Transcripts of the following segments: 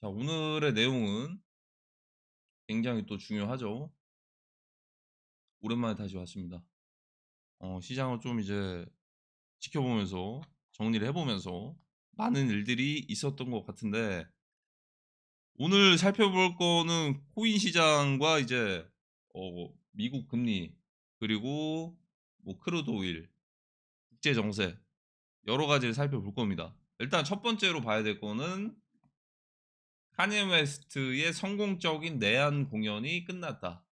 자, 오늘의 내용은 굉장히 또 중요하죠. 오랜만에 다시 왔습니다. 시장을 좀 이제 지켜보면서 정리를 해보면서 많은 일들이 있었던 것 같은데, 오늘 살펴볼 거는 코인 시장과 이제 미국 금리, 그리고 뭐 크루드 오일, 국제 정세, 여러 가지를 살펴볼 겁니다. 일단 첫 번째로 봐야 될 거는 카니에 웨스트의 성공적인 내한 공연이 끝났다.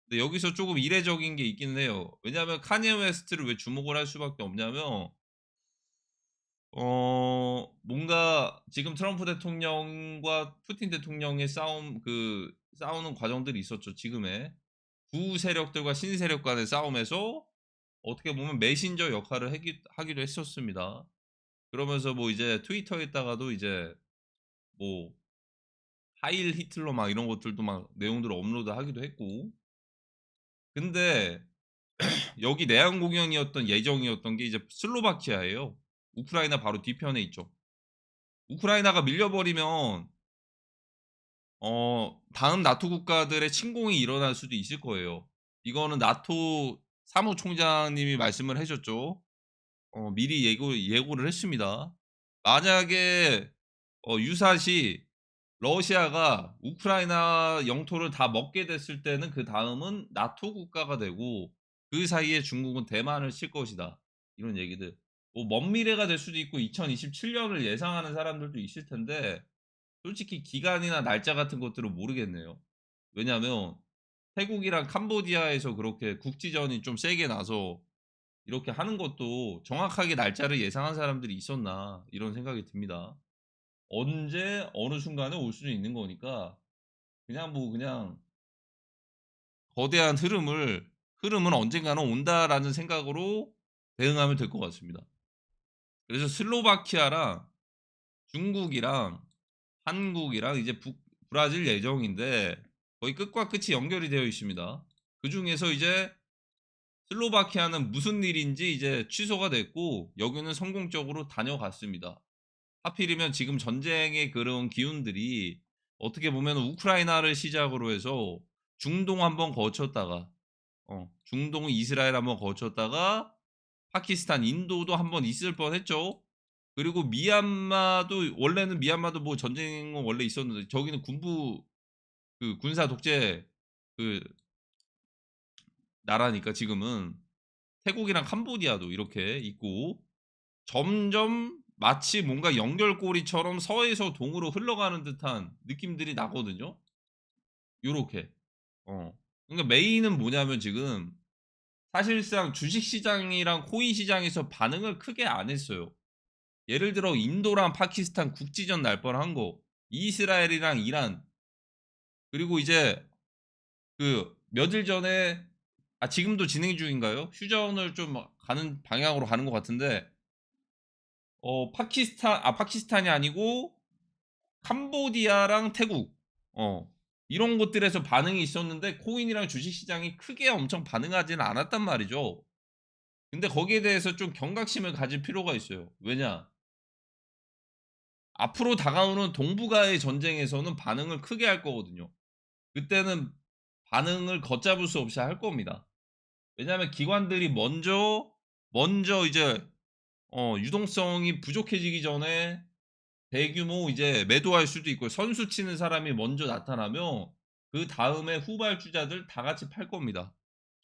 근데 여기서 조금 이례적인 게 있기는 해요. 왜냐하면 카니에 웨스트를 왜 주목을 할 수밖에 없냐면, 뭔가 지금 트럼프 대통령과 푸틴 대통령의 싸우는 과정들이 있었죠, 지금의. 구세력들과 신세력 간의 싸움에서 어떻게 보면 메신저 역할을 하기도 했었습니다. 그러면서 뭐 이제 트위터에다가도 이제 뭐 하일 히틀러 막 이런 것들도 막 내용들을 업로드하기도 했고. 근데 여기 내한 공연이었던 예정이었던 게 이제 슬로바키아예요. 우크라이나 바로 뒤편에 있죠. 우크라이나가 밀려버리면 다음 나토 국가들의 침공이 일어날 수도 있을 거예요. 이거는 나토 사무총장님이 말씀을 해 줬죠. 미리 예고를 했습니다. 만약에 유사시 러시아가 우크라이나 영토를 다 먹게 됐을 때는 그다음은 나토 국가가 되고, 그 사이에 중국은 대만을 칠 것이다. 이런 얘기들. 뭐 먼 미래가 될 수도 있고 2027 년을 예상하는 사람들도 있을 텐데, 솔직히 기간이나 날짜 같은 것들은 모르겠네요. 왜냐하면 태국이랑 캄보디아에서 그렇게 국지전이 좀 세게 나서 이렇게 하는 것도 '정확하게 날짜를 예상한 사람들이 있었나.' 이런 생각이 듭니다. 언제 어느 순간에 올 수도 있는 거니까 그냥 거대한 흐름은 '언젠가는 온다.'라는 생각으로 대응하면 될 것 같습니다. 그래서 슬로바키아랑 중국이랑 한국이랑 이제 북 브라질 예정인데, 거의 끝과 끝이 연결이 되어 있습니다. 그중에서 이제 슬로바키아는 무슨 일인지 이제 취소가 됐고, 여기는 성공적으로 다녀갔습니다. 하필이면 지금 전쟁의 그런 기운들이 어떻게 보면 우크라이나를 시작으로 해서 중동 한번 거쳤다가, 중동 이스라엘 한번 거쳤다가 파키스탄, 인도도 한번 있을 뻔했죠. 그리고 미얀마도, 원래는 미얀마도 뭐 전쟁은 원래 있었는데 저기는 군사 독재 그 나라니까 지금은. 태국이랑 캄보디아도 이렇게 있고, 점점 마치 뭔가 연결고리처럼 서에서 동으로 흘러가는 듯한 느낌들이 나거든요, 요렇게. 어. 그러니까 메인은 뭐냐면 지금 사실상 주식 시장이랑 코인 시장에서 반응을 크게 안 했어요. 예를 들어 인도랑 파키스탄 국지전 날 뻔한 거, 이스라엘이랑 이란, 그리고 이제 그 며칠 전에, 지금도 진행 중인가요? 휴전을 좀 가는 방향으로 가는 것 같은데, 파키스탄이 아니고 캄보디아랑 태국, 어 이런 곳들에서 반응이 있었는데 코인이랑 주식 시장이 크게 엄청 반응하지는 않았단 말이죠. 근데 거기에 대해서 좀 경각심을 가질 필요가 있어요. 왜냐? 앞으로 다가오는 동북아의 전쟁에서는 반응을 크게 할 거거든요. 그때는 반응을 걷잡을 수 없이 할 겁니다. 왜냐하면 기관들이 먼저 이제 유동성이 부족해지기 전에 대규모 이제 매도할 수도 있고, 선수 치는 사람이 먼저 나타나면 그다음에 후발주자들 다 같이 팔 겁니다.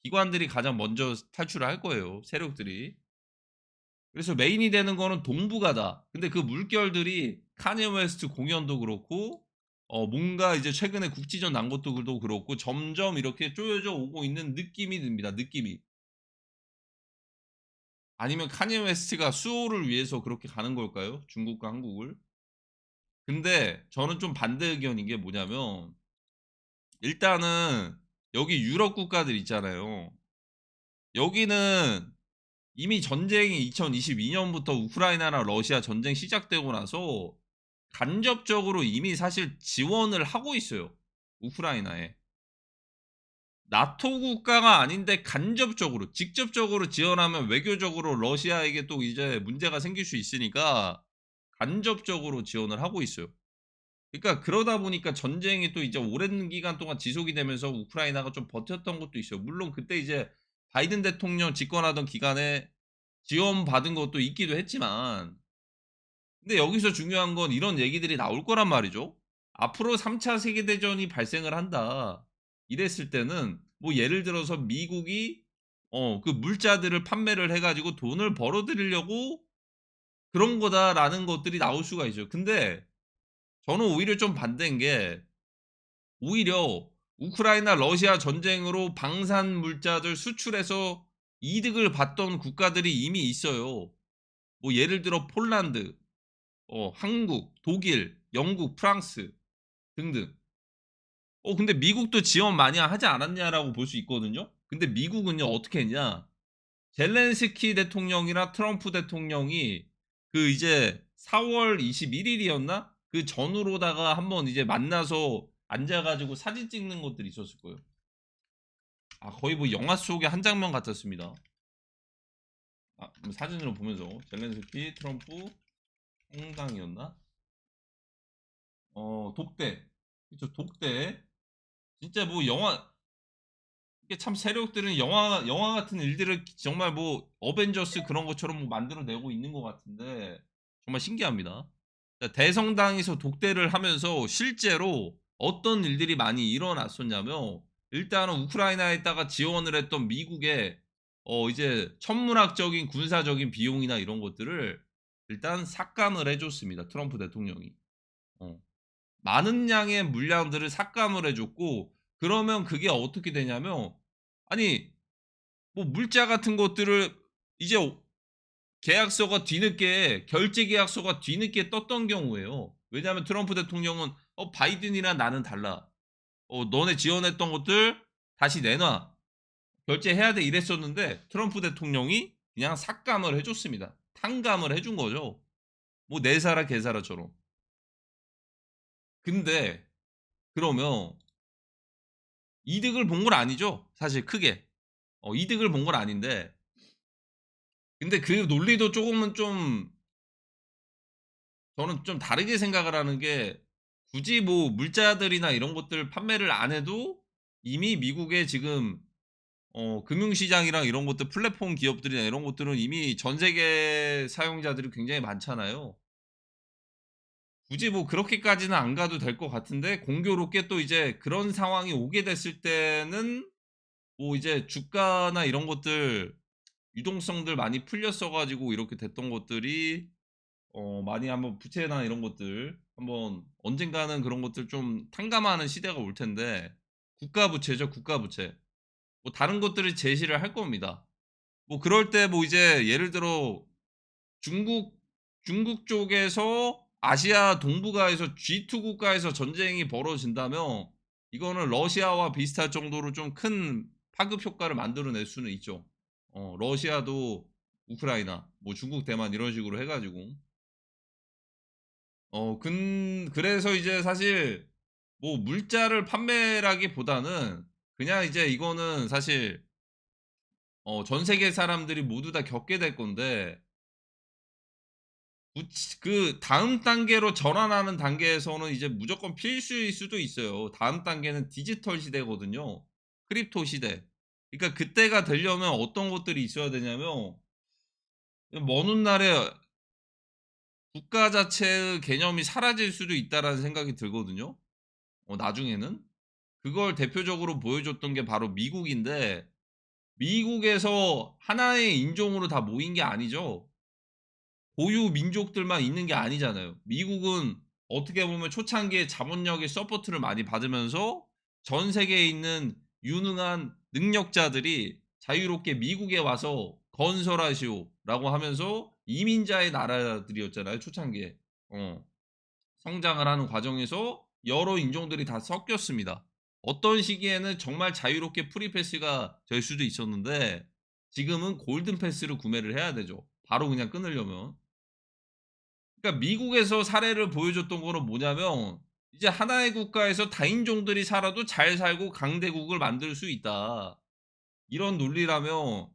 기관들이 가장 먼저 탈출을 할 거예요, 세력들이. 그래서 메인이 되는 거는 동북아다. 근데 그 물결들이 카니에 웨스트 공연도 그렇고, 뭔가 이제 최근에 국지전 난 것도 그렇고 점점 이렇게 쪼여져 오고 있는 느낌이 듭니다, 느낌이. 아니면 카니에 웨스트가 수호를 위해서 그렇게 가는 걸까요? 중국과 한국을? 근데 저는 좀 반대 의견인 게 뭐냐면, 일단은 여기 유럽 국가들 있잖아요. 여기는 이미 전쟁이 2022 년부터 우크라이나랑 러시아 전쟁 시작되고 나서 간접적으로 이미 사실 지원을 하고 있어요, 우크라이나에. 나토 국가가 아닌데 간접적으로, 직접적으로 지원하면 외교적으로 러시아에게 또 이제 문제가 생길 수 있으니까 간접적으로 지원을 하고 있어요. 그러니까 그러다 보니까 전쟁이 또 이제 오랜 기간 동안 지속이 되면서 우크라이나가 좀 버텼던 것도 있어요. 물론 그때 이제 바이든 대통령 집권하던 기간에 지원받은 것도 있기도 했지만, 근데 여기서 중요한 건 이런 얘기들이 나올 거란 말이죠. 앞으로 3차 세계대전이 발생을 한다. 이랬을 때는 뭐 예를 들어서 미국이 그 물자들을 판매를 해 가지고 돈을 벌어 들이려고 그런 거다라는 것들이 나올 수가 있죠. 근데 저는 오히려 좀 반대인 게, 오히려 우크라이나 러시아 전쟁으로 방산 물자들 수출해서 이득을 봤던 국가들이 이미 있어요. 뭐 예를 들어 폴란드, 한국, 독일, 영국, 프랑스 등등. 근데 미국도 지원 많이 하지 않았냐라고 볼 수 있거든요. 근데 미국은요 어떻게 했냐? 젤렌스키 대통령이나 트럼프 대통령이 그 이제 4월 21 일이었나? 그 전후로다가 한번 이제 만나서 앉아 가지고 사진 찍는 것들이 있었을 거예요. 거의 뭐 영화 속의 한 장면 같았습니다. 사진으로 보면서 젤렌스키, 트럼프, 홍당이었나? 독대. 그쵸, 독대. 진짜 뭐 영화, 이게 참 세력들은 영화 같은 일들을 정말 뭐 어벤져스 그런 것처럼 뭐 만들어내고 있는 것 같은데 정말 신기합니다. 자, 대성당에서 독대를 하면서 실제로 어떤 일들이 많이 일어났었냐면, 일단은 우크라이나에다가 지원을 했던 미국의 이제 천문학적인 군사적인 비용이나 이런 것들을 일단 삭감을 해 줬습니다, 트럼프 대통령이. 어. 많은 양의 물량들을 삭감을 해 줬고, 그러면 그게 어떻게 되냐면, 아니 뭐 물자 같은 것들을 이제 계약서가 뒤늦게, 결제 계약서가 뒤늦게 떴던 경우에요. 왜냐하면 트럼프 대통령은 바이든이랑 나는 달라. 너네 지원했던 것들 다시 내놔. 결제해야 돼 이랬었는데 트럼프 대통령이 그냥 삭감을 해 줬습니다. 탕감을 해준 거죠. 뭐 내 사라 개 사라처럼. 근데 그러면 이득을 본 건 아니죠, 사실 크게. 이득을 본 건 아닌데, 근데 그 논리도 조금은 좀, 저는 좀 다르게 생각을 하는 게, 굳이 뭐 물자들이나 이런 것들 판매를 안 해도 이미 미국의 지금 금융시장이랑 이런 것들, 플랫폼 기업들이나 이런 것들은 이미 전 세계 사용자들이 굉장히 많잖아요. 굳이 뭐 그렇게까지는 안 가도 될 것 같은데, 공교롭게 또 이제 그런 상황이 오게 됐을 때는 뭐 이제 주가나 이런 것들 유동성들 많이 풀렸어 가지고 이렇게 됐던 것들이 많이 한번 부채나 이런 것들 한번 언젠가는 그런 것들 좀 탕감하는 시대가 올 텐데, 국가 부채죠, 국가 부채. 뭐 다른 것들을 제시를 할 겁니다. 뭐 그럴 때 뭐 이제 예를 들어 중국 쪽에서 아시아 동북아에서 G2 국가에서 전쟁이 벌어진다면, 이거는 러시아와 비슷할 정도로 좀 큰 파급 효과를 만들어낼 수는 있죠. 러시아도 우크라이나, 뭐 중국, 대만 이런 식으로 해 가지고. 그래서 이제 사실 뭐 물자를 판매라기보다는 그냥 이제 이거는 사실 전 세계 사람들이 모두 다 겪게 될 건데, 그 다음 단계로 전환하는 단계에서는 이제 무조건 필수일 수도 있어요. 다음 단계는 디지털 시대거든요. 크립토 시대. 그러니까 그때가 되려면 어떤 것들이 있어야 되냐면, 먼 훗날에 국가 자체의 개념이 사라질 수도 있다라는 생각이 들거든요, 나중에는. 그걸 대표적으로 보여줬던 게 바로 미국인데, 미국에서 하나의 인종으로 다 모인 게 아니죠. 고유 민족들만 있는 게 아니잖아요. 미국은 어떻게 보면 초창기에 자본력의 서포트를 많이 받으면서 전 세계에 있는 유능한 능력자들이 자유롭게 미국에 와서 건설하시오라고 하면서 이민자의 나라들이었잖아요, 초창기에. 성장을 하는 과정에서 여러 인종들이 다 섞였습니다. 어떤 시기에는 정말 자유롭게 프리 패스가 될 수도 있었는데, 지금은 골든 패스를 구매를 해야 되죠, 바로 그냥 끊으려면. 그러니까 미국에서 사례를 보여줬던 거는 뭐냐면, 이제 하나의 국가에서 다인종들이 살아도 잘 살고 강대국을 만들 수 있다. 이런 논리라면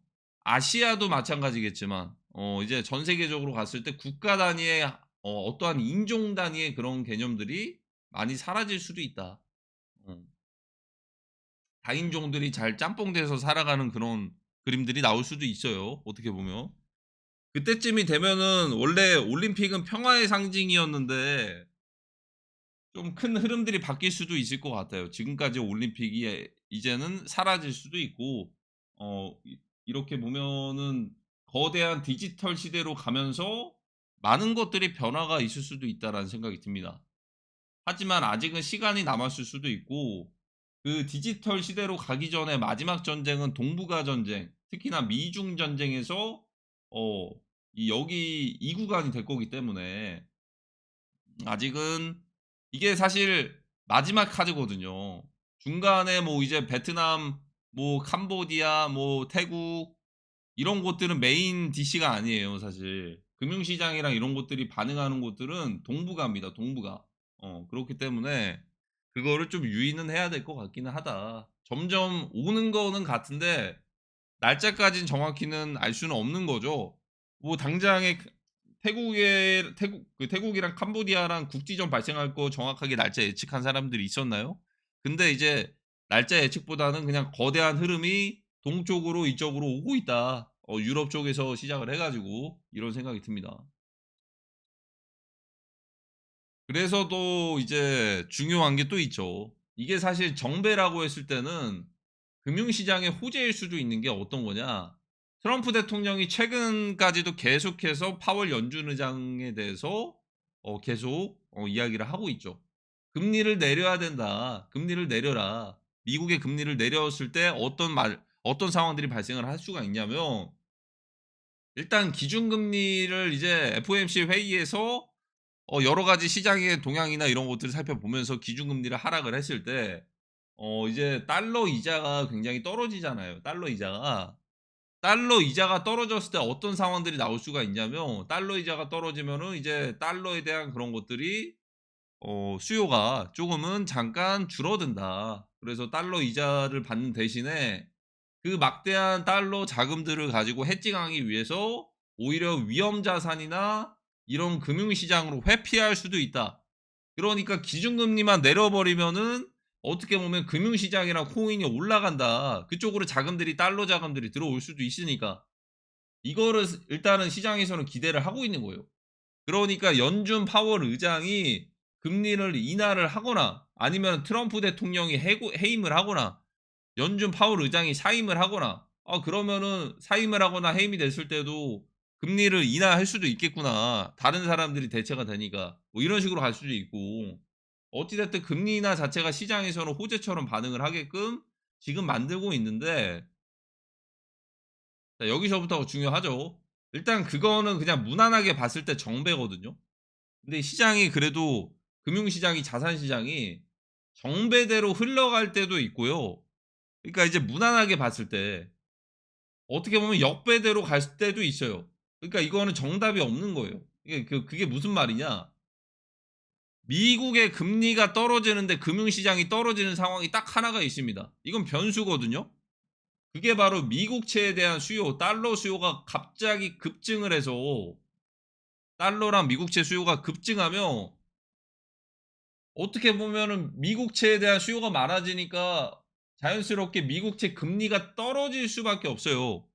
아시아도 마찬가지겠지만 이제 전 세계적으로 갔을 때 국가 단위의 어떠한 인종 단위의 그런 개념들이 많이 사라질 수도 있다. 어. 다인종들이 잘 짬뽕돼서 살아가는 그런 그림들이 나올 수도 있어요, 어떻게 보면. 그때쯤이 되면은 원래 올림픽은 평화의 상징이었는데 좀 큰 흐름들이 바뀔 수도 있을 것 같아요. 지금까지 올림픽이 이제는 사라질 수도 있고 이렇게 보면은 거대한 디지털 시대로 가면서 많은 것들이 변화가 있을 수도 있다라는 생각이 듭니다. 하지만 아직은 시간이 남았을 수도 있고 그 디지털 시대로 가기 전에 마지막 전쟁은 동북아 전쟁, 특히나 미중 전쟁에서 어 이 여기 이 구간이 될 거기 때문에 아직은 이게 사실 마지막 카드거든요. 중간에 뭐 이제 베트남, 뭐 캄보디아, 뭐 태국 이런 곳들은 메인 DC가 아니에요, 사실. 금융시장이랑 이런 곳들이 반응하는 곳들은 동북아입니다, 동북아. 그렇기 때문에 그거를 좀 유의는 해야 될 것 같기는 하다. 점점 오는 거는 같은데 날짜까지는 정확히는 알 수는 없는 거죠. 뭐 당장에 태국이랑 캄보디아랑 국지전 발생할 거 정확하게 날짜 예측한 사람들이 있었나요? 근데 이제 날짜 예측보다는 그냥 거대한 흐름이 동쪽으로 이쪽으로 오고 있다. 유럽 쪽에서 시작을 해 가지고 이런 생각이 듭니다. 그래서 또 이제 중요한 게 또 있죠. 이게 사실 정배라고 했을 때는 금융시장의 호재일 수도 있는 게 어떤 거냐. 트럼프 대통령이 최근까지도 계속해서 파월 연준 의장에 대해서 계속 이야기를 하고 있죠. "금리를 내려야 된다. 금리를 내려라." 미국의 금리를 내렸을 때 어떤 상황들이 발생을 할 수가 있냐면 일단 기준금리를 이제 FOMC 회의에서 여러 가지 시장의 동향이나 이런 것들을 살펴보면서 기준금리를 하락을 했을 때 이제 달러 이자가 굉장히 떨어지잖아요, 달러 이자가. 달러 이자가 떨어졌을 때 어떤 상황들이 나올 수가 있냐면 달러 이자가 떨어지면은 이제 달러에 대한 그런 것들이 수요가 조금은 잠깐 줄어든다. 그래서 달러 이자를 받는 대신에 그 막대한 달러 자금들을 가지고 해지하기 위해서 오히려 위험 자산이나 이런 금융 시장으로 회피할 수도 있다. 그러니까 기준금리만 내려버리면은 어떻게 보면 금융시장이랑 코인이 올라간다. 그쪽으로 자금들이 달러 자금들이 들어올 수도 있으니까 이거를 일단은 시장에서는 기대를 하고 있는 거예요. 그러니까 연준 파월 의장이 금리를 인하를 하거나 아니면 트럼프 대통령이 해임을 하거나 연준 파월 의장이 사임을 하거나 그러면은 사임을 하거나 해임이 됐을 때도 '금리를 인하할 수도 있겠구나. 다른 사람들이 대체가 되니까.' 뭐 이런 식으로 갈 수도 있고 어찌 됐든 금리 인하 자체가 시장에서는 호재처럼 반응을 하게끔 지금 만들고 있는데 자 여기서부터가 중요하죠. 일단 그거는 그냥 무난하게 봤을 때 정배거든요. 근데 시장이 그래도 금융시장이 자산시장이 정배대로 흘러갈 때도 있고요. 그러니까 이제 무난하게 봤을 때 어떻게 보면 역배대로 갈 때도 있어요. 그러니까 이거는 정답이 없는 거예요. 이게 그게 무슨 말이냐. 미국의 금리가 떨어지는데 금융시장이 떨어지는 상황이 딱 하나가 있습니다. 이건 변수거든요. 그게 바로 미국채에 대한 수요, 달러 수요가 갑자기 급증을 해서 달러랑 미국채 수요가 급증하면 어떻게 보면은 미국채에 대한 수요가 많아지니까 자연스럽게 미국채 금리가 떨어질 수밖에 없어요.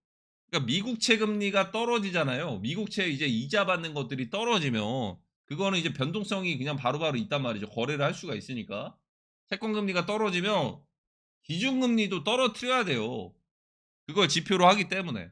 그러니까 미국채 금리가 떨어지잖아요. 미국채 이제 이자 받는 것들이 떨어지면 그거는 이제 변동성이 그냥 바로바로 있단 말이죠. 거래를 할 수가 있으니까. 채권 금리가 떨어지면 기준금리도 떨어뜨려야 돼요. 그걸 지표로 하기 때문에.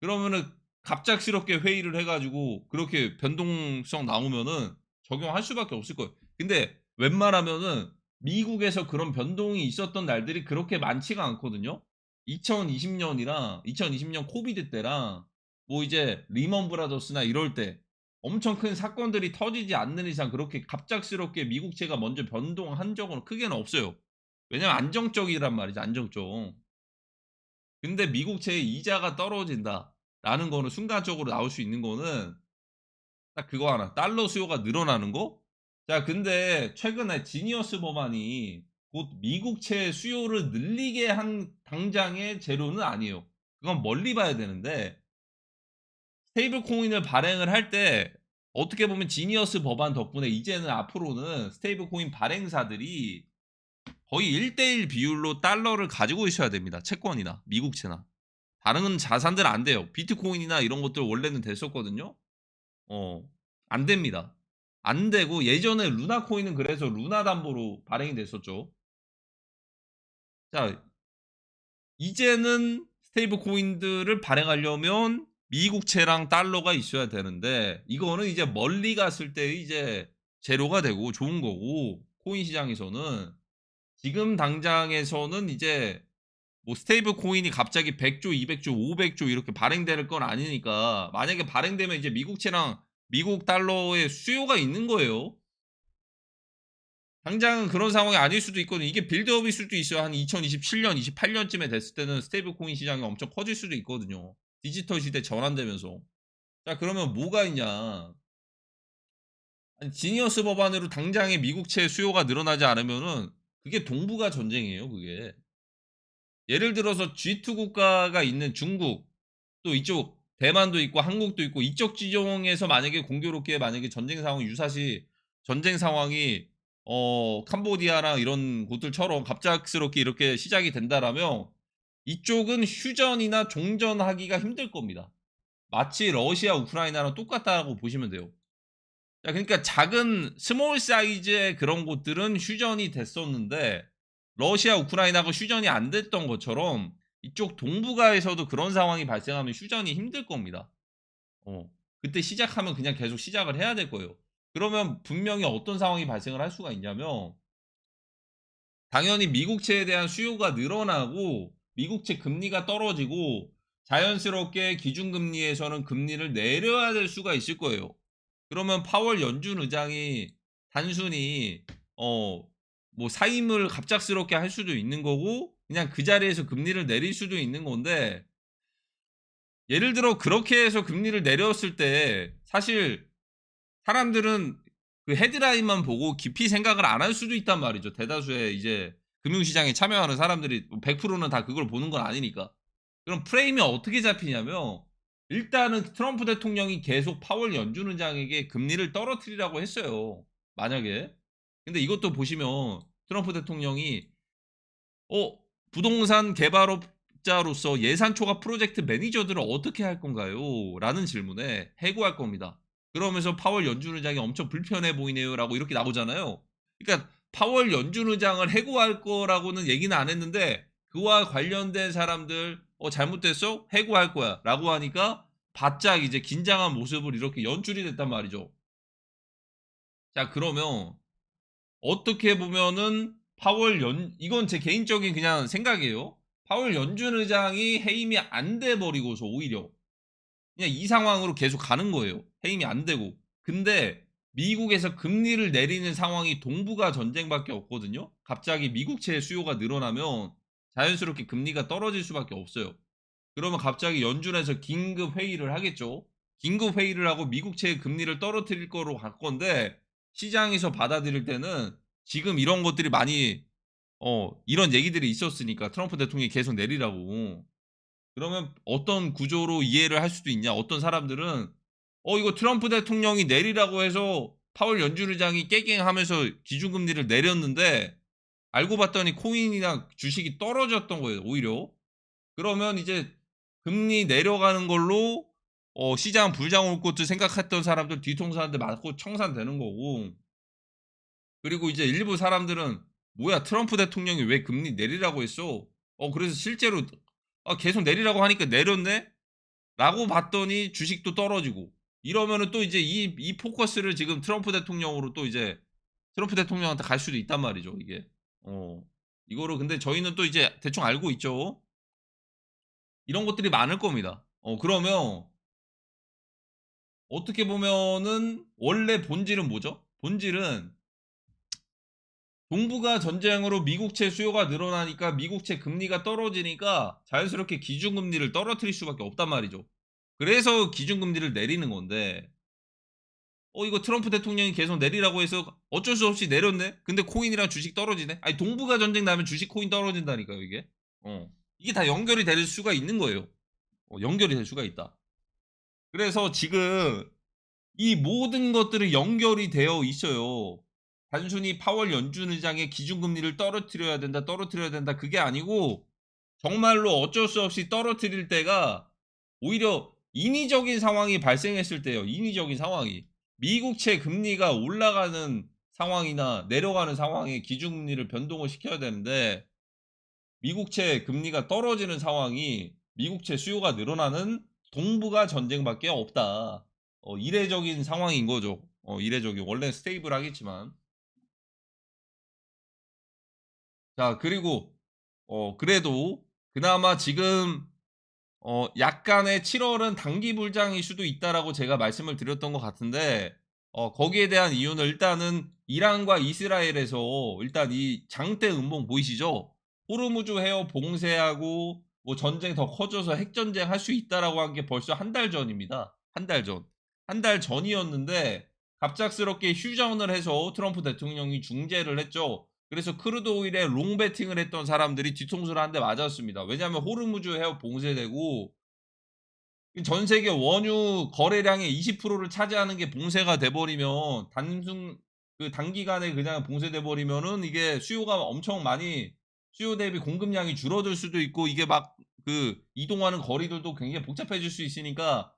그러면은 갑작스럽게 회의를 해 가지고 그렇게 변동성 나오면은 적용할 수밖에 없을 거예요. 근데 웬만하면은 미국에서 그런 변동이 있었던 날들이 그렇게 많지가 않거든요. 2020 년이랑 2020년 코비드 때랑 뭐 이제 리먼 브라더스나 이럴 때 엄청 큰 사건들이 터지지 않는 이상 그렇게 갑작스럽게 미국채가 먼저 변동한 적은 크게는 없어요. 왜냐면 안정적이란 말이죠, 안정적. 근데 미국채의 이자가 떨어진다라는 거는 순간적으로 나올 수 있는 거는 딱 그거 하나. 달러 수요가 늘어나는 거? 자 근데 최근에 지니어스 법안이 곧 미국채 수요를 늘리게 한 당장의 재료는 아니에요. 그건 멀리 봐야 되는데 스테이블 코인을 발행을 할 때 어떻게 보면 지니어스 법안 덕분에 이제는 앞으로는 스테이블 코인 발행사들이 거의 1대1 비율로 달러를 가지고 있어야 됩니다. 채권이나 미국채나. 다른 자산들 안 돼요. 비트코인이나 이런 것들 원래는 됐었거든요. 어. 안 됩니다. 안 되고 예전에 루나 코인은 그래서 루나 담보로 발행이 됐었죠. 자, 이제는 스테이블 코인들을 발행하려면 미국채랑 달러가 있어야 되는데 이거는 이제 멀리 갔을 때 이제 재료가 되고 좋은 거고 코인 시장에서는 지금 당장에서는 이제 뭐 스테이블 코인이 갑자기 100조, 200조, 500조 이렇게 발행될 건 아니니까 만약에 발행되면 이제 미국채랑 미국 달러의 수요가 있는 거예요. 당장은 그런 상황이 아닐 수도 있거든요. 이게 빌드업일 수도 있어요. 한 2027년, 28년쯤에 됐을 때는 스테이블 코인 시장이 엄청 커질 수도 있거든요. 디지털 시대 전환되면서. 자, 그러면 뭐가 있냐? 아니, 지니어스 법안으로 당장에 미국채 수요가 늘어나지 않으면은 그게 동북아 전쟁이에요, 그게. 예를 들어서 G2 국가가 있는 중국, 또 이쪽 대만도 있고 한국도 있고 이쪽 지정에서 만약에 공교롭게 만약에 전쟁 상황 유사시 전쟁 상황이 캄보디아랑 이런 곳들처럼 갑작스럽게 이렇게 시작이 된다라면 이쪽은 휴전이나 종전하기가 힘들 겁니다. 마치 러시아 우크라이나랑 똑같다고 보시면 돼요. 자, 그러니까 작은 스몰 사이즈의 그런 곳들은 휴전이 됐었는데 러시아 우크라이나가 휴전이 안 됐던 것처럼 이쪽 동북아에서도 그런 상황이 발생하면 휴전이 힘들 겁니다. 그때 시작하면 그냥 계속 시작을 해야 될 거예요. 그러면 분명히 어떤 상황이 발생을 할 수가 있냐면 당연히 미국채에 대한 수요가 늘어나고 미국채 금리가 떨어지고 자연스럽게 기준금리에서는 금리를 내려야 될 수가 있을 거예요. 그러면 파월 연준 의장이 단순히 뭐 사임을 갑작스럽게 할 수도 있는 거고 그냥 그 자리에서 금리를 내릴 수도 있는 건데 예를 들어 그렇게 해서 금리를 내렸을 때 사실 사람들은 그 헤드라인만 보고 깊이 생각을 안 할 수도 있단 말이죠. 대다수의 이제 금융시장에 참여하는 사람들이 100%는 다 그걸 보는 건 아니니까. 그럼 프레임이 어떻게 잡히냐면 일단은 트럼프 대통령이 계속 파월 연준 의장에게 금리를 떨어뜨리라고 했어요. 만약에. 근데 이것도 보시면 트럼프 대통령이 어 부동산 개발업자로서 예산 초과 프로젝트 매니저들을 어떻게 할 건가요? 라는 질문에 해고할 겁니다. 그러면서 파월 연준 의장이 엄청 불편해 보이네요라고 이렇게 나오잖아요. 그러니까 파월 연준 의장을 해고할 거라고는 얘기는 안 했는데 그와 관련된 사람들 잘못됐어? 해고할 거야라고 하니까 바짝 이제 긴장한 모습을 이렇게 연출이 됐단 말이죠. 자, 그러면 어떻게 보면은 이건 제 개인적인 그냥 생각이에요. 파월 연준 의장이 해임이 안 돼 버리고서 오히려 그냥 이 상황으로 계속 가는 거예요. 해임이 안 되고. 근데 미국에서 금리를 내리는 상황이 동북아 전쟁밖에 없거든요. 갑자기 미국채 수요가 늘어나면 자연스럽게 금리가 떨어질 수밖에 없어요. 그러면 갑자기 연준에서 긴급 회의를 하겠죠. 긴급 회의를 하고 미국채 금리를 떨어뜨릴 거로 갈 건데 시장에서 받아들일 때는 지금 이런 것들이 많이 이런 얘기들이 있었으니까 트럼프 대통령이 계속 내리라고. 그러면 어떤 구조로 이해를 할 수도 있냐? 어떤 사람들은 이거 트럼프 대통령이 내리라고 해서 파월 연준 의장이 깨갱하면서 기준금리를 내렸는데 알고 봤더니 코인이나 주식이 떨어졌던 거예요, 오히려. 그러면 이제 금리 내려가는 걸로 시장 불장 올 것을 생각했던 사람들 뒤통수 한 대 맞고 청산되는 거고 그리고 이제 일부 사람들은 "뭐야 트럼프 대통령이 왜 금리 내리라고 했어?" 그래서 실제로 계속 내리라고 하니까 내렸네?"라고 봤더니 주식도 떨어지고 이러면은 또 이제 이 포커스를 지금 트럼프 대통령으로 또 이제 트럼프 대통령한테 갈 수도 있단 말이죠, 이게. 어. 이거를 근데 저희는 또 이제 대충 알고 있죠. 이런 것들이 많을 겁니다. 그러면 어떻게 보면은 원래 본질은 뭐죠? 본질은 동북아 전쟁으로 미국채 수요가 늘어나니까 미국채 금리가 떨어지니까 자연스럽게 기준금리를 떨어뜨릴 수밖에 없단 말이죠. 그래서 기준금리를 내리는 건데 이거 트럼프 대통령이 계속 내리라고 해서 어쩔 수 없이 내렸네? 근데 코인이랑 주식 떨어지네? 아니 동북아 전쟁 나면 주식 코인 떨어진다니까요 이게. 이게 다 연결이 될 수가 있는 거예요. 연결이 될 수가 있다. 그래서 지금 이 모든 것들이 연결이 되어 있어요. 단순히 파월 연준 의장의 기준금리를 떨어뜨려야 된다, 떨어뜨려야 된다 그게 아니고 정말로 어쩔 수 없이 떨어뜨릴 때가 오히려 인위적인 상황이 발생했을 때예요. 인위적인 상황이. 미국채 금리가 올라가는 상황이나 내려가는 상황에 기준금리를 변동을 시켜야 되는데 미국채 금리가 떨어지는 상황이 미국채 수요가 늘어나는 동북아 전쟁밖에 없다. 이례적인 상황인 거죠. 이례적인. 원래는 스테이블하겠지만. 자, 그리고 그래도 그나마 지금 약간의 7월은 단기 불장일 수도 있다라고 제가 말씀을 드렸던 것 같은데 거기에 대한 이유는 일단은 이란과 이스라엘에서 일단 이 장대 음봉 보이시죠? 호르무즈 해협 봉쇄하고 뭐 전쟁 더 커져서 핵전쟁 할 수 있다라고 한 게 벌써 한 달 전입니다. 한 달 전. 한 달 전이었는데 갑작스럽게 휴전을 해서 트럼프 대통령이 중재를 했죠. 그래서 크루드 오일에 롱 베팅을 했던 사람들이 뒤통수를 한 대 맞았습니다. 왜냐하면 호르무즈 해협 봉쇄되고 전 세계 원유 거래량의 20%를 차지하는 게 봉쇄가 돼버리면 단기간에 그냥 봉쇄돼 버리면은 이게 수요가 엄청 많이 수요 대비 공급량이 줄어들 수도 있고 이게 막 이동하는 거리들도 굉장히 복잡해질 수 있으니까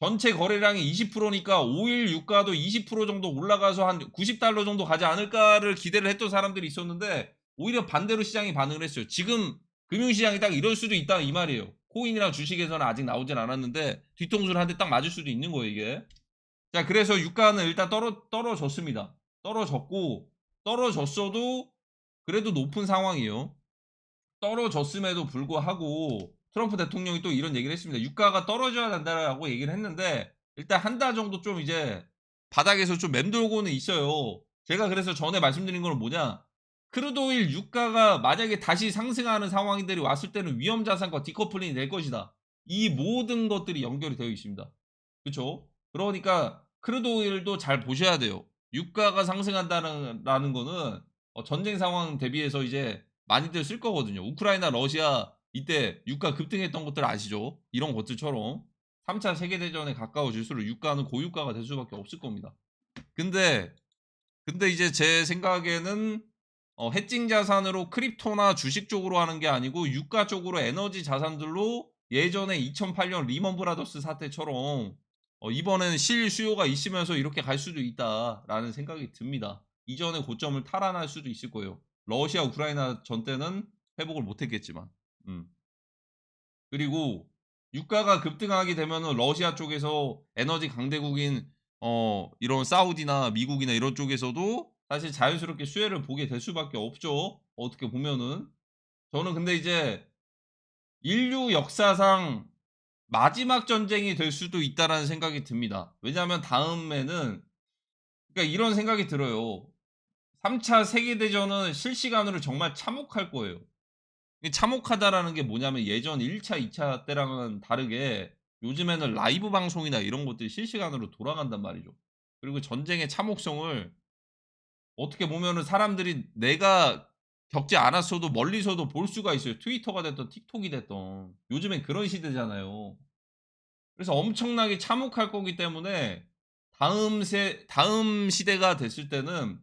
전체 거래량이 20%니까 오일 유가도 20% 정도 올라가서 한 $90 정도 가지 않을까를 기대를 했던 사람들이 있었는데 오히려 반대로 시장이 반응을 했어요. 지금 금융시장이 딱 이럴 수도 있다 이 말이에요. 코인이랑 주식에서는 아직 나오진 않았는데 뒤통수를 한 대 딱 맞을 수도 있는 거예요 이게. 자, 그래서 유가는 일단 떨어졌습니다. 떨어졌고 떨어졌어도 그래도 높은 상황이에요. 떨어졌음에도 불구하고 트럼프 대통령이 또 이런 얘기를 했습니다. 유가가 떨어져야 된다라고 얘기를 했는데 일단 한 달 정도 좀 이제 바닥에서 좀 맴돌고는 있어요. 제가 그래서 전에 말씀드린 건 뭐냐? 크루드오일 유가가 만약에 다시 상승하는 상황들이 왔을 때는 위험 자산과 디커플링이 될 것이다. 이 모든 것들이 연결이 되어 있습니다. 그렇죠? 그러니까 크루드오일도 잘 보셔야 돼요. 유가가 상승한다는 거는 전쟁 상황 대비해서 이제 많이들 쓸 거거든요. 우크라이나, 러시아 이때 유가 급등했던 것들 아시죠? 이런 것들처럼 3차 세계대전에 가까워질수록 유가는 고유가가 될 수밖에 없을 겁니다. 근데 이제 제 생각에는 해칭 자산으로 크립토나 주식 쪽으로 하는 게 아니고 유가 쪽으로 에너지 자산들로 예전에 2008년 리먼 브라더스 사태처럼 이번에는 실 수요가 있으면서 이렇게 갈 수도 있다라는 생각이 듭니다. 이전의 고점을 탈환할 수도 있을 거예요. 러시아 우크라이나 전 때는 회복을 못했겠지만. 그리고 유가가 급등하게 되면은 러시아 쪽에서 에너지 강대국인 이런 사우디나 미국이나 이런 쪽에서도 사실 자연스럽게 수혜를 보게 될 수밖에 없죠. 어떻게 보면은. 저는 근데 이제 인류 역사상 마지막 전쟁이 될 수도 있다라는 생각이 듭니다. 왜냐하면 다음에는 그러니까 이런 생각이 들어요. 3차 세계대전은 실시간으로 정말 참혹할 거예요. 이 참혹하다라는 게 뭐냐면 예전 1차, 2차 때랑은 다르게 요즘에는 라이브 방송이나 이런 것들이 실시간으로 돌아간단 말이죠. 그리고 전쟁의 참혹성을 어떻게 보면은 사람들이 내가 겪지 않았어도 멀리서도 볼 수가 있어요. 트위터가 됐든 틱톡이 됐든. 요즘엔 그런 시대잖아요. 그래서 엄청나게 참혹할 거기 때문에 다음 시대가 됐을 때는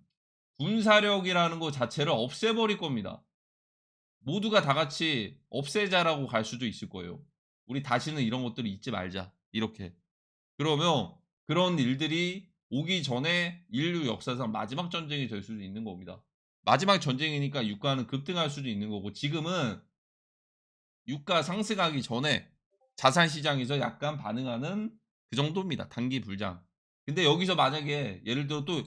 군사력이라는 거 자체를 없애버릴 겁니다. 모두가 다 같이 없애자라고 갈 수도 있을 거예요. 우리 다시는 이런 것들을 잊지 말자. 이렇게. 그러면 그런 일들이 오기 전에 인류 역사상 마지막 전쟁이 될 수도 있는 겁니다. 마지막 전쟁이니까 유가는 급등할 수도 있는 거고 지금은 유가 상승하기 전에 자산 시장에서 약간 반응하는 그 정도입니다. 단기 불장. 근데 여기서 만약에 예를 들어 또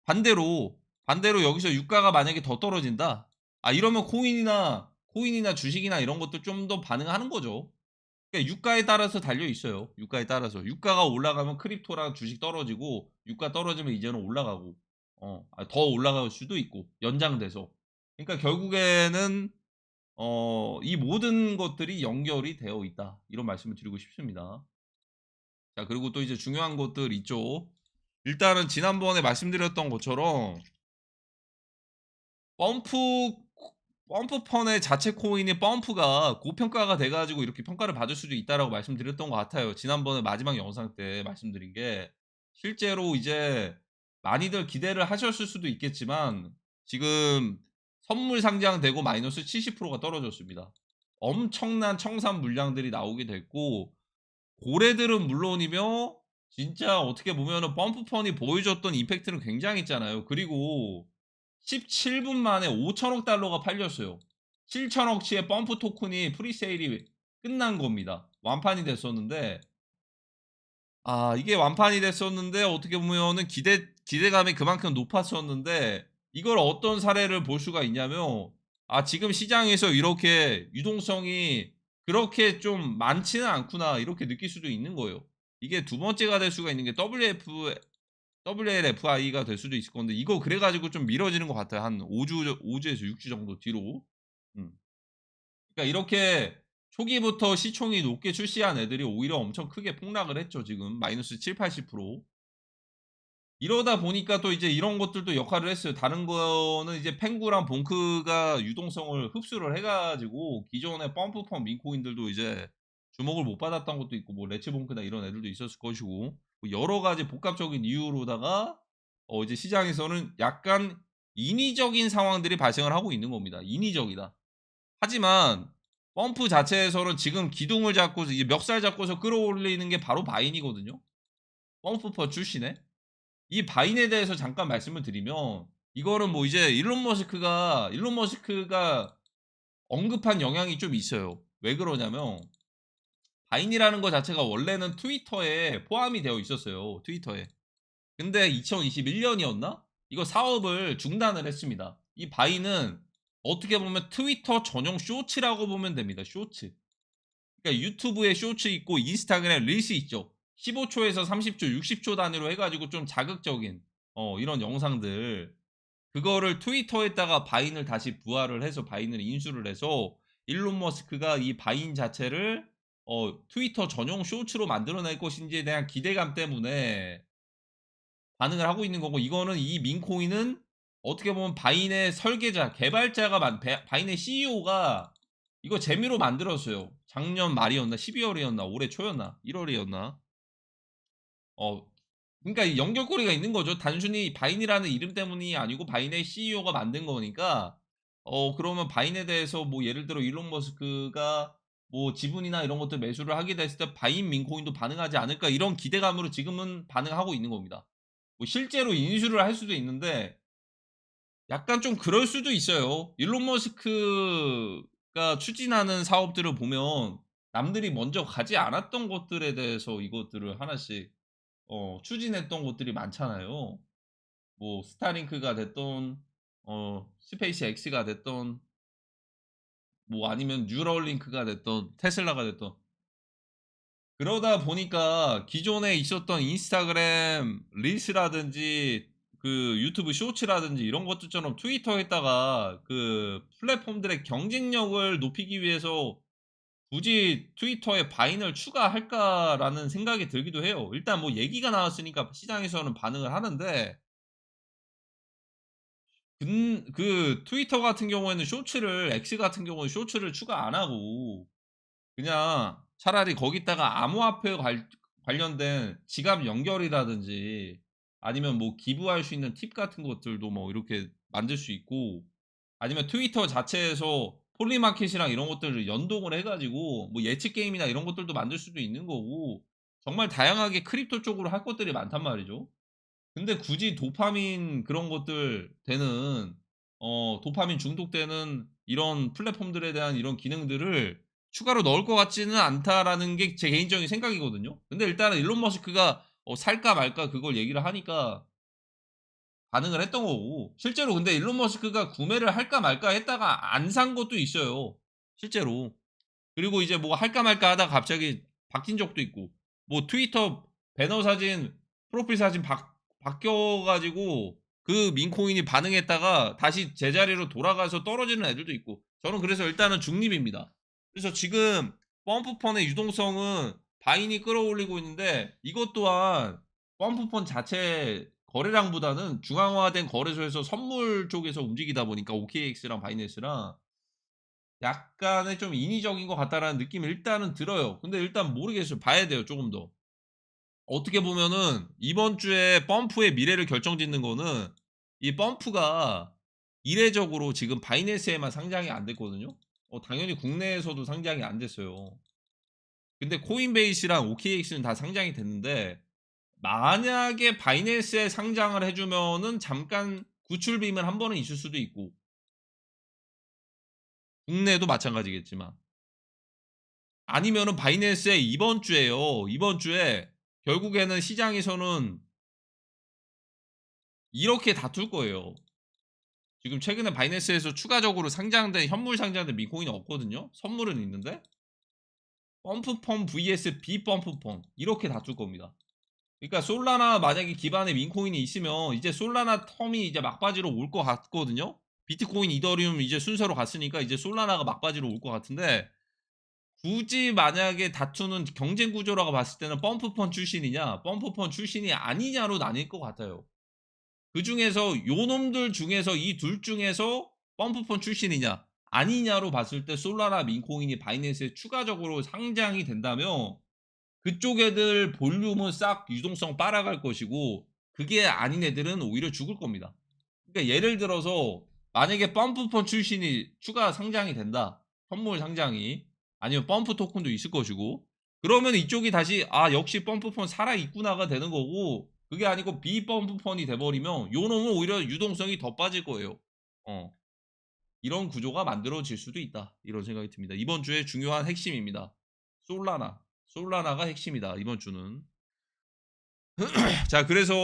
반대로 여기서 유가가 만약에 더 떨어진다. 이러면 코인이나 주식이나 이런 것도 좀 더 반응하는 거죠. 그러니까 유가에 따라서 달려 있어요. 유가에 따라서. 유가가 올라가면 크립토랑 주식 떨어지고 유가 떨어지면 이제는 올라가고 더 올라갈 수도 있고 연장돼서. 그러니까 결국에는 이 모든 것들이 연결이 되어 있다. 이런 말씀을 드리고 싶습니다. 자, 그리고 또 이제 중요한 것들 있죠. 일단은 지난번에 말씀드렸던 것처럼 펌프 펌프펀의 자체 코인의 펌프가 고평가가 돼 가지고 이렇게 평가를 받을 수도 있다라고 말씀드렸던 것 같아요. 지난번에 마지막 영상 때 말씀드린 게. 실제로 이제 많이들 기대를 하셨을 수도 있겠지만 지금 선물 상장되고 마이너스 70%가 떨어졌습니다. 엄청난 청산 물량들이 나오게 됐고 고래들은 물론이며 진짜 어떻게 보면은 펌프펀이 보여줬던 임팩트는 굉장했잖아요. 그리고 17분 만에 5천억 달러가 팔렸어요. 7천억치의 펌프 토큰이 프리세일이 끝난 겁니다. 완판이 됐었는데 이게 완판이 됐었는데 어떻게 보면은 기대감이 그만큼 높았었는데 이걸 어떤 사례를 볼 수가 있냐면 지금 시장에서 이렇게 유동성이 그렇게 좀 많지는 않구나 이렇게 느낄 수도 있는 거예요. 이게 두 번째가 될 수가 있는 게 WLFI가 될 수도 있을 건데 이거 그래 가지고 좀 미뤄지는 것 같아요. 한 5 주에서 6주 정도 뒤로. 음. 그러니까 이렇게 초기부터 시총이 높게 출시한 애들이 오히려 엄청 크게 폭락을 했죠 지금. 마이너스 70-80%. 이러다 보니까 또 이제 이런 것들도 역할을 했어요. 다른 거는 이제 펭구랑 봉크가 유동성을 흡수를 해 가지고 기존의 펌프펌 민코인들도 이제 주목을 못 받았던 것도 있고 뭐 레츠봉크나 이런 애들도 있었을 것이고 뭐 여러 가지 복합적인 이유로다가 이제 시장에서는 약간 인위적인 상황들이 발생을 하고 있는 겁니다. 인위적이다. 하지만 펌프 자체에서는 지금 기둥을 잡고 이제 멱살 잡고서 끌어올리는 게 바로 바인이거든요. 펌프펀 출신의. 이 바인에 대해서 잠깐 말씀을 드리면 이거는 뭐 이제 일론 머스크가 언급한 영향이 좀 있어요. 왜 그러냐면 바인이라는 거 자체가 원래는 트위터에 포함이 되어 있었어요. 트위터에. 근데 2021년이었나? 이거 사업을 중단을 했습니다. 이 바인은 어떻게 보면 트위터 전용 쇼츠라고 보면 됩니다. 쇼츠. 그러니까 유튜브에 쇼츠 있고 인스타그램 릴스 있죠. 15초에서 30초, 60초 단위로 해가지고 좀 자극적인 이런 영상들 그거를 트위터에다가 바인을 다시 부활을 해서 바인을 인수를 해서 일론 머스크가 이 바인 자체를 트위터 전용 쇼츠로 만들어낼 것인지에 대한 기대감 때문에 반응을 하고 있는 거고 이거는 이 민코인은 어떻게 보면 바인의 설계자, 개발자가 바인의 CEO가 이거 재미로 만들었어요. 작년 말이었나 12월이었나 올해 초였나 1월이었나 어 그러니까 이 연결고리가 있는 거죠. 단순히 바인이라는 이름 때문이 아니고 바인의 CEO가 만든 거니까 그러면 바인에 대해서 뭐 예를 들어 일론 머스크가 뭐 지분이나 이런 것들 매수를 하게 됐을 때 바인 민코인도 반응하지 않을까 이런 기대감으로 지금은 반응하고 있는 겁니다. 뭐 실제로 인수를 할 수도 있는데 약간 좀 그럴 수도 있어요. 일론 머스크가 추진하는 사업들을 보면 남들이 먼저 가지 않았던 것들에 대해서 이것들을 하나씩 추진했던 것들이 많잖아요. 뭐 스타링크가 됐던 스페이스 X가 됐던 뭐 아니면 뉴럴링크가 됐던 테슬라가 됐던 그러다 보니까 기존에 있었던 인스타그램 릴스라든지 그 유튜브 쇼츠라든지 이런 것들처럼 트위터에다가 그 플랫폼들의 경쟁력을 높이기 위해서 굳이 트위터에 바인을 추가할까라는 생각이 들기도 해요. 일단 뭐 얘기가 나왔으니까 시장에서는 반응을 하는데 그 트위터 같은 경우에는 쇼츠를 X 같은 경우는 쇼츠를 추가 안 하고 그냥 차라리 거기다가 암호화폐 관련된 지갑 연결이라든지 아니면 뭐 기부할 수 있는 팁 같은 것들도 뭐 이렇게 만들 수 있고 아니면 트위터 자체에서 폴리마켓이랑 이런 것들을 연동을 해 가지고 뭐 예측 게임이나 이런 것들도 만들 수도 있는 거고 정말 다양하게 크립토 쪽으로 할 것들이 많단 말이죠. 근데 굳이 도파민 그런 것들 되는 도파민 중독되는 이런 플랫폼들에 대한 이런 기능들을 추가로 넣을 것 같지는 않다라는 게 제 개인적인 생각이거든요. 근데 일단은 일론 머스크가 살까 말까 그걸 얘기를 하니까 반응을 했던 거고 실제로 근데 일론 머스크가 구매를 할까 말까 했다가 안 산 것도 있어요 실제로. 그리고 이제 뭐 할까 말까 하다가 갑자기 바뀐 적도 있고 뭐 트위터 배너 사진 프로필 사진 바뀌어 가지고 그 민코인이 반응했다가 다시 제자리로 돌아가서 떨어지는 애들도 있고 저는 그래서 일단은 중립입니다. 그래서 지금 펌프펀의 유동성은 바인이 끌어올리고 있는데 이것 또한 펌프펀 자체 거래량보다는 중앙화된 거래소에서 선물 쪽에서 움직이다 보니까 OKX랑 바이낸스랑 약간의 좀 인위적인 것 같다라는 느낌이 일단은 들어요. 근데 일단 모르겠어요. 봐야 돼요, 조금 더. 어떻게 보면은 이번 주에 펌프의 미래를 결정짓는 거는 이 펌프가 이례적으로 지금 바이낸스에만 상장이 안 됐거든요. 당연히 국내에서도 상장이 안 됐어요. 근데 코인베이스랑 OKX는 다 상장이 됐는데 만약에 바이낸스에 상장을 해 주면은 잠깐 구출 비밀 한 번은 있을 수도 있고 국내도 마찬가지겠지만 아니면은 바이낸스에 이번 주에요. 이번 주에 결국에는 시장에서는 이렇게 다툴 거예요. 지금 최근에 바이낸스에서 추가적으로 상장된 현물 상장된 민코인이 없거든요. 선물은 있는데 펌프펌 vs 비펌프펌 이렇게 다툴 겁니다. 그러니까 솔라나 만약에 기반에 민코인이 있으면 이제 솔라나 텀이 이제 막바지로 올 것 같거든요. 비트코인, 이더리움 이제 순서로 갔으니까 이제 솔라나가 막바지로 올 것 같은데 굳이 만약에 다투는 경쟁 구조라고 봤을 때는 펌프펀 출신이냐 펌프펀 출신이 아니냐로 나뉠 것 같아요. 그중에서 요놈들 중에서 이 둘 중에서 펌프펀 출신이냐 아니냐로 봤을 때 솔라나 민코인이 바이낸스에 추가적으로 상장이 된다면 그쪽 애들 볼륨은 싹 유동성 빨아갈 것이고 그게 아닌 애들은 오히려 죽을 겁니다. 그러니까 예를 들어서 만약에 펌프펀 출신이 추가 상장이 된다. 선물 상장이 아니면 펌프 토큰도 있을 것이고 그러면 이쪽이 다시 아 역시 펌프펀 살아 있구나가 되는 거고 그게 아니고 비펌프펀이 돼버리면 요 놈은 오히려 유동성이 더 빠질 거예요. 어. 이런 구조가 만들어질 수도 있다. 이런 생각이 듭니다. 이번 주에 중요한 핵심입니다. 솔라나. 솔라나가 핵심이다. 이번 주는. 자, 그래서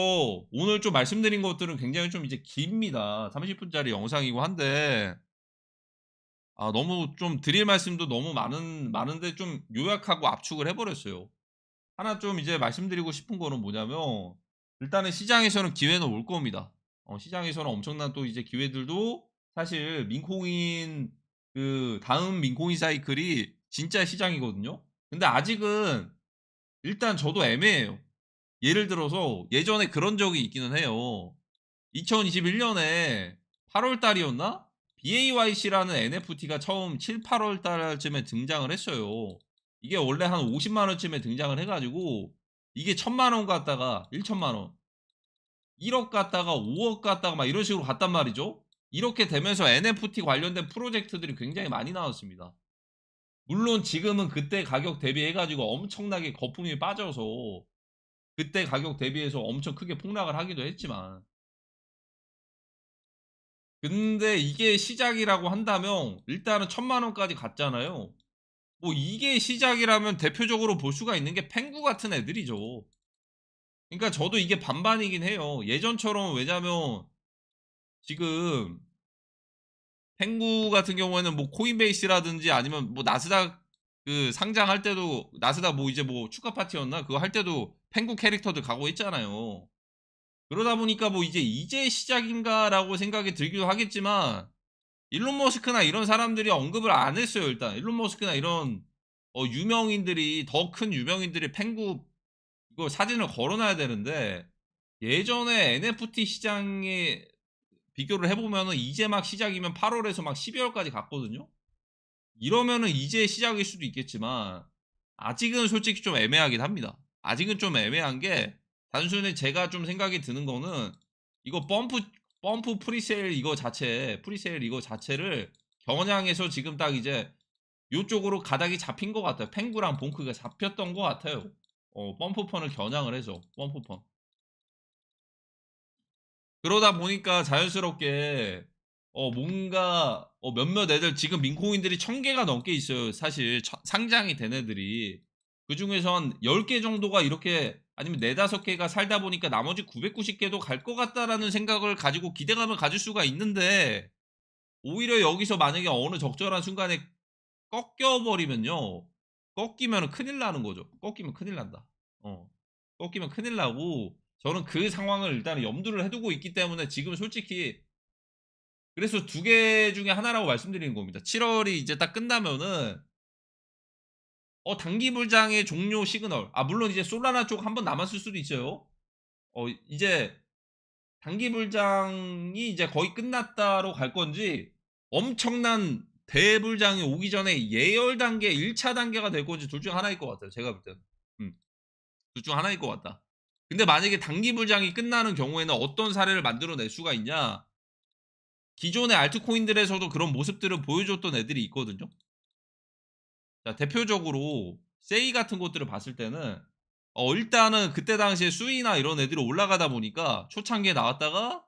오늘 좀 말씀드린 것들은 굉장히 좀 이제 깁니다. 30분짜리 영상이고 한데 너무 좀 드릴 말씀도 너무 많은데 좀 요약하고 압축을 해 버렸어요. 하나 좀 이제 말씀드리고 싶은 거는 뭐냐면 일단은 시장에서는 기회는 올 겁니다. 시장에서는 엄청난 또 이제 기회들도 사실 민코인 그 다음 민코인 사이클이 진짜 시장이거든요. 근데 아직은 일단 저도 애매해요. 예를 들어서 예전에 그런 적이 있기는 해요. 2021년에 8월 달이었나? BAYC라는 NFT가 처음 7, 8월 달쯤에 등장을 했어요. 이게 원래 한 50만 원쯤에 등장을 해 가지고 이게 1,000만 원 갔다가 1천만 원, 1억 갔다가 5억 갔다가 막 이런 식으로 갔단 말이죠. 이렇게 되면서 NFT 관련된 프로젝트들이 굉장히 많이 나왔습니다. 물론 지금은 그때 가격 대비해 가지고 엄청나게 거품이 빠져서 그때 가격 대비해서 엄청 크게 폭락을 하기도 했지만 근데 이게 시작이라고 한다면 일단은 1,000만 원까지 갔잖아요. 뭐 이게 시작이라면 대표적으로 볼 수가 있는 게 펭구 같은 애들이죠. 그러니까 저도 이게 반반이긴 해요. 예전처럼 왜냐면 지금 펭구 같은 경우에는 뭐 코인베이스라든지 아니면 뭐 나스닥 그 상장할 때도 나스닥 뭐 이제 뭐 축하 파티였나? 그거 할 때도 펭구 캐릭터들 가고 했잖아요. 그러다 보니까 뭐 이제 시작인가라고 생각이 들기도 하겠지만 일론 머스크나 이런 사람들이 언급을 안 했어요, 일단. 일론 머스크나 이런 유명인들이 더 큰 유명인들이 펭구 이거 사진을 걸어 놔야 되는데 예전에 NFT 시장에 비교를 해 보면은 이제 막 시작이면 8 월에서 막 12 월까지 갔거든요. 이러면은 이제 시작일 수도 있겠지만 아직은 솔직히 좀 애매하긴 합니다. 아직은 좀 애매한 게 단순히 제가 좀 생각이 드는 거는 이거 펌프 프리세일 이거 자체 프리세일 이거 자체를 겨냥해서 지금 딱 이제 요쪽으로 가닥이 잡힌 것 같아요. 펭구랑 봉크가 잡혔던 것 같아요. 펌프펀을 겨냥을 해서 펌프펀. 그러다 보니까 자연스럽게 뭔가 몇몇 애들 지금 민코인들이 1,000개가 넘게 있어요. 사실 상장이 된 애들이. 그중에서 한 10개 정도가 이렇게 아니면 4-5 개가 살다 보니까 나머지 990 개도 갈 것 같다라는 생각을 가지고 기대감을 가질 수가 있는데 오히려 여기서 만약에 어느 적절한 순간에 꺾여 버리면요. 꺾이면은 큰일 나는 거죠. 꺾이면 큰일 난다. 어. 꺾이면 큰일 나고 저는 그 상황을 일단은 염두를 해 두고 있기 때문에 지금 솔직히 그래서 2개 중에 하나라고 말씀드리는 겁니다. 7 월이 이제 딱 끝나면은 단기 불장의 종료 시그널 물론 이제 솔라나 쪽 한 번 남았을 수도 있어요. 이제 단기 불장이 이제 거의 끝났다로 갈 건지 엄청난 대불장이 오기 전에 예열 단계 1차 단계가 될 건지 둘 중 하나일 것 같아요. 제가 볼 때는. 음. 둘 중 하나일 것 같다. 근데 만약에 단기불장이 끝나는 경우에는 어떤 사례를 만들어낼 수가 있냐? 기존의 알트코인들에서도 그런 모습들을 보여줬던 애들이 있거든요. 자, 대표적으로 세이 같은 것들을 봤을 때는 일단은 그때 당시에 수위나 이런 애들이 올라가다 보니까 초창기에 나왔다가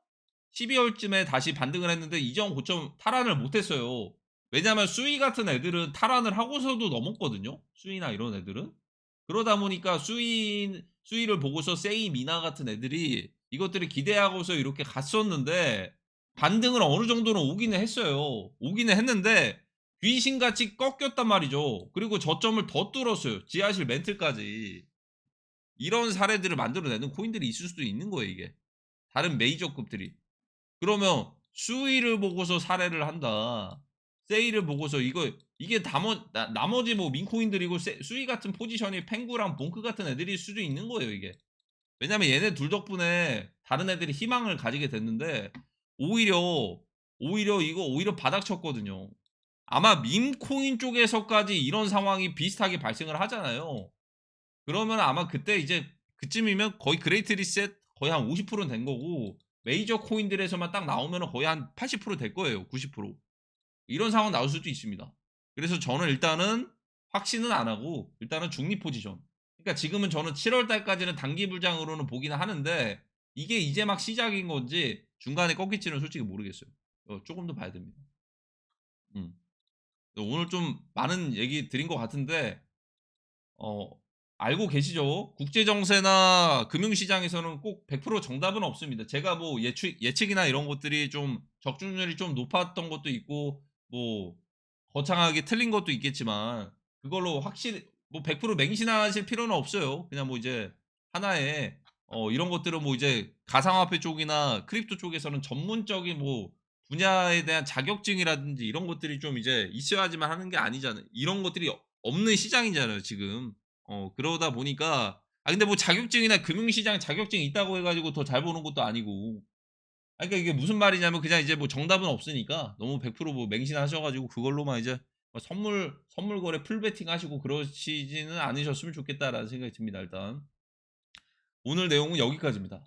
12월쯤에 다시 반등을 했는데 이전 고점 탈환을 못 했어요. 왜냐하면 수위 같은 애들은 탈환을 하고서도 넘었거든요. 수위나 이런 애들은. 그러다 보니까 수위를 보고서 세이, 미나 같은 애들이 이것들을 기대하고서 이렇게 갔었는데 반등을 어느 정도는 오기는 했어요. 오기는 했는데 귀신같이 꺾였단 말이죠. 그리고 저점을 더 뚫었어요. 지하실 멘틀까지. 이런 사례들을 만들어내는 코인들이 있을 수도 있는 거예요, 이게. 다른 메이저급들이. 그러면 수위를 보고서 사례를 한다. 세일을 보고서 이게 나머지 뭐 민코인들이고 수위 같은 포지션이 펭구랑 봉크 같은 애들일 수도 있는 거예요, 이게. 왜냐면 얘네 둘 덕분에 다른 애들이 희망을 가지게 됐는데 오히려 바닥 쳤거든요. 아마 밈코인 쪽에서까지 이런 상황이 비슷하게 발생을 하잖아요. 그러면 아마 그때 이제 그쯤이면 거의 그레이트 리셋 거의 한 50%는 된 거고 메이저 코인들에서만 딱 나오면 거의 한 80%될 거예요. 90%. 이런 상황 나올 수도 있습니다. 그래서 저는 일단은 확신은 안 하고 일단은 중립 포지션. 그러니까 지금은 저는 7월 달까지는 단기 불장으로는 보기는 하는데 이게 이제 막 시작인 건지 중간에 꺾일지는 솔직히 모르겠어요. 조금 더 봐야 됩니다. 음. 오늘 좀 많은 얘기 드린 것 같은데 어 알고 계시죠? 국제 정세나 금융 시장에서는 꼭 100% 정답은 없습니다. 제가 뭐 예측이나 이런 것들이 좀 적중률이 좀 높았던 것도 있고 뭐 거창하게 틀린 것도 있겠지만 그걸로 확실히 뭐 100% 맹신하실 필요는 없어요. 그냥 뭐 이제 하나의 이런 것들은 뭐 이제 가상화폐 쪽이나 크립토 쪽에서는 전문적인 뭐 분야에 대한 자격증이라든지 이런 것들이 좀 이제 있어야지만 하는 게 아니잖아요. 이런 것들이 없는 시장이잖아요, 지금. 그러다 보니까 근데 뭐 자격증이나 금융시장 자격증이 있다고 해 가지고 더 잘 보는 것도 아니고. 그러니까 이게 무슨 말이냐면 그냥 이제 뭐 정답은 없으니까 너무 100%뭐 맹신하셔 가지고 그걸로만 이제 선물 거래 풀 베팅하시고 그러시지는 않으셨으면 좋겠다라는 생각이 듭니다, 일단. 오늘 내용은 여기까지입니다.